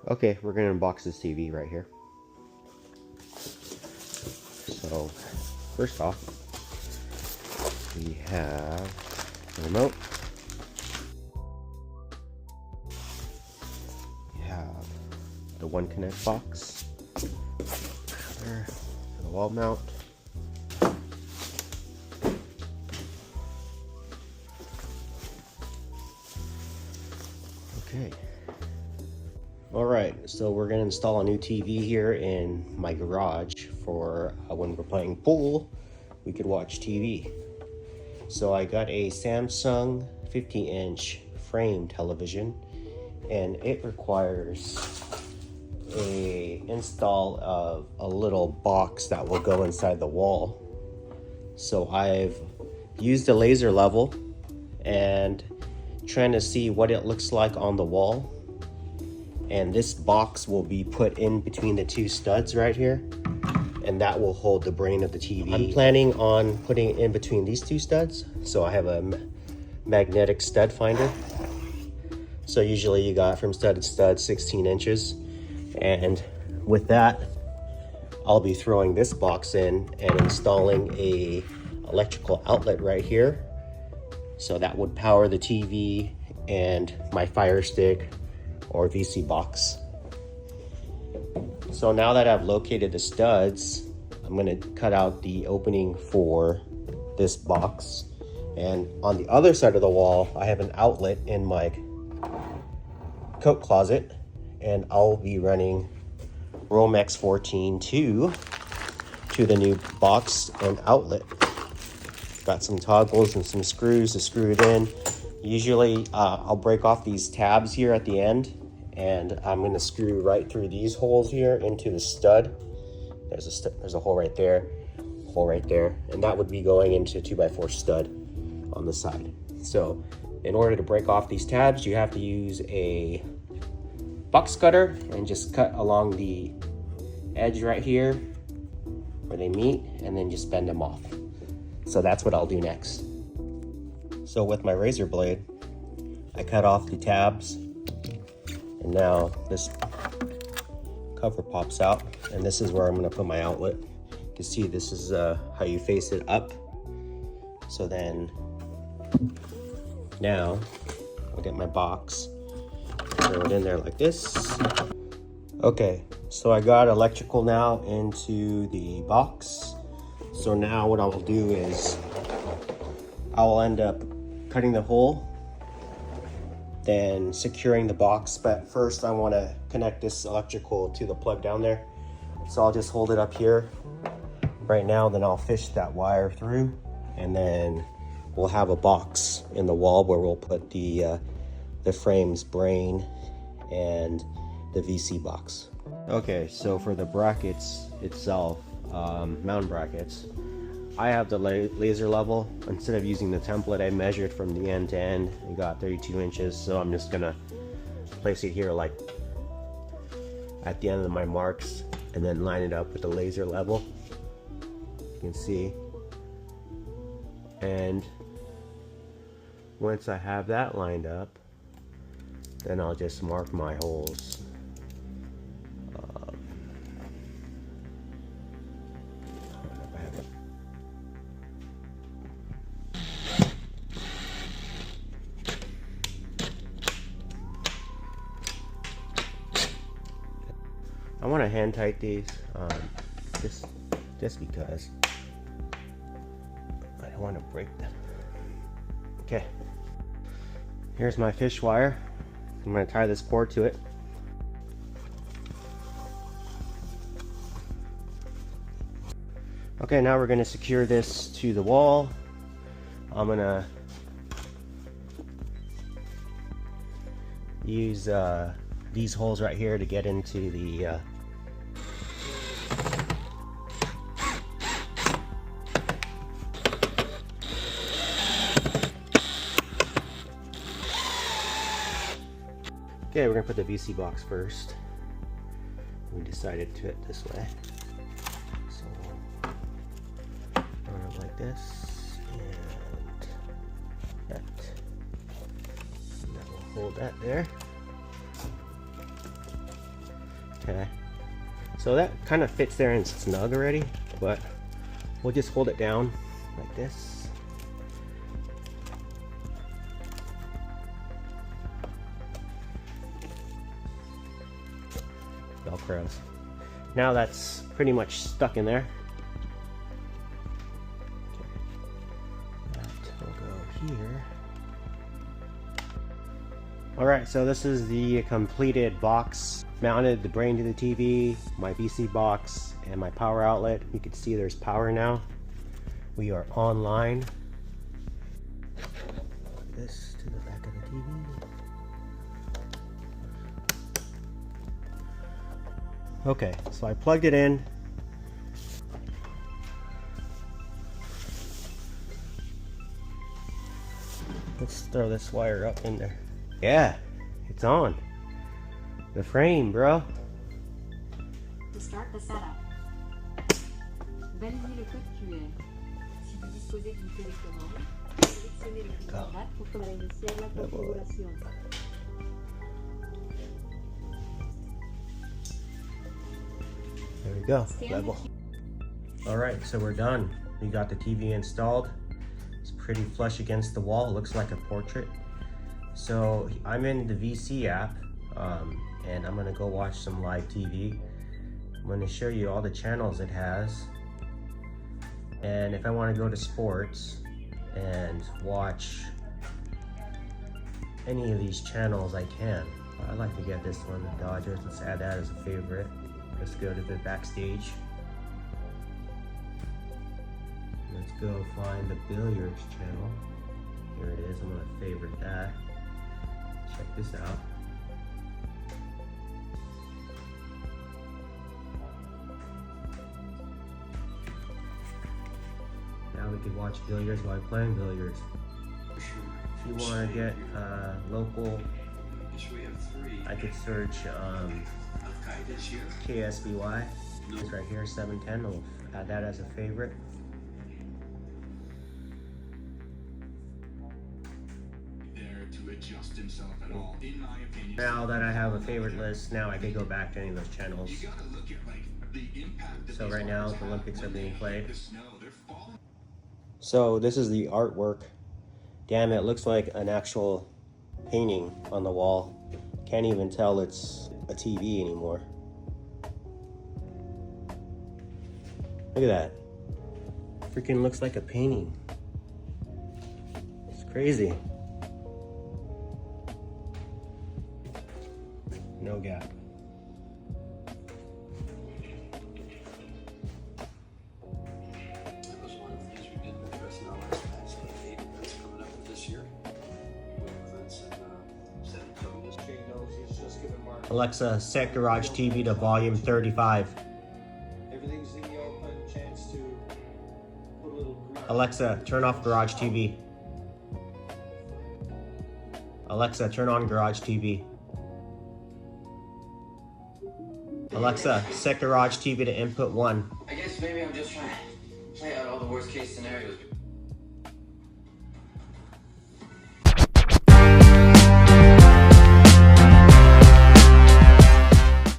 Okay, we're gonna unbox this TV right here. So, first off, we have the remote. We have the One Connect box there for the wall mount. Okay. Alright, so we're going to install a new TV here in my garage for when we're playing pool, we could watch TV. So I got a Samsung 50-inch frame television, and it requires a install of a little box that will go inside the wall. So I've used a laser level and trying to see what it looks like on the wall. And this box will be put in between the two studs right here, and that will hold the brain of the TV. I'm planning on putting it in between these two studs, so I have a magnetic stud finder. So usually you got from stud to stud 16 inches, and with that I'll be throwing this box in and installing a electrical outlet right here, so that would power the TV and my Fire Stick or Vseebox. So now that I've located the studs, I'm going to cut out the opening for this box, and on the other side of the wall I have an outlet in my coat closet, and I'll be running Romex 14-2 to the new box and outlet. Got some toggles and some screws to screw it in. Usually I'll break off these tabs here at the end, and I'm going to screw right through these holes here into the stud. There's a hole right there, and that would be going into a 2x4 stud on the side. So in order to break off these tabs, you have to use a box cutter and just cut along the edge right here where they meet, and then just bend them off. So that's what I'll do next. So with my razor blade, I cut off the tabs, and now this cover pops out, and this is where I'm going to put my outlet. You can see this is how you face it up. So then now I'll get my box, throw it in there like this. Okay, so I got electrical now into the box. So now what I will do is I will end up cutting the hole, then securing the box, but first I want to connect this electrical to the plug down there. So I'll just hold it up here right now, then I'll fish that wire through, and then we'll have a box in the wall where we'll put the frame's brain and the Vseebox. Okay, so for the brackets itself, mountain brackets, I have the laser level. Instead of using the template, I measured from the end to end and got 32 inches. So I'm just gonna place it here like at the end of my marks, and then line it up with the laser level. You can see. And once I have that lined up, then I'll just mark my holes. I want to hand tight these, just because I don't want to break them. Okay, here's my fish wire. I'm going to tie this cord to it. Okay, now we're going to secure this to the wall. I'm going to use these holes right here to get into the Okay, we're gonna put the Vseebox first. We decided to it this way. So run it like this, and that will hold that there. Okay. So that kind of fits there and it's snug already, but we'll just hold it down like this. Velcros. Now that's pretty much stuck in there. Okay. That will go here. Alright, so this is the completed box. Mounted the brain to the TV, my Vseebox, and my power outlet. You can see there's power now. We are online. Put this to the back of the TV. Okay, so I plugged it in. Let's throw this wire up in there. Yeah, it's on. The frame, bro. To start the setup, validez le code QR. Si vous disposez d'une télécommande, sélectionnez le bouton droite pour initier la configuration. There we go. Level. All right, so we're done. We got the TV installed. It's pretty flush against the wall. It looks like a portrait. So I'm in the VC app. And I'm gonna go watch some live TV. I'm gonna show you all the channels it has. And if I wanna go to sports and watch any of these channels, I can. I'd like to get this one, the Dodgers. Let's add that as a favorite. Let's go to the backstage. Let's go find the billiards channel. Here it is, I'm gonna favorite that. Check this out. Now we could watch billiards while playing billiards. If you want to get local, I could search KSBY. It's right here, 710. I'll add that as a favorite. Now that I have a favorite list, now I can go back to any of those channels. So right now the Olympics are being played. So this is the artwork. Damn, it looks like an actual painting on the wall. Can't even tell it's a TV anymore. Look at that. Freaking looks like a painting. It's crazy. No gap. Alexa, set garage TV to volume 35. Everything's in the open, chance to put a little green. Alexa, turn off garage TV. Alexa, turn on garage TV. Alexa, set garage TV to input 1. I guess maybe I'm just trying to play out all the worst case scenarios.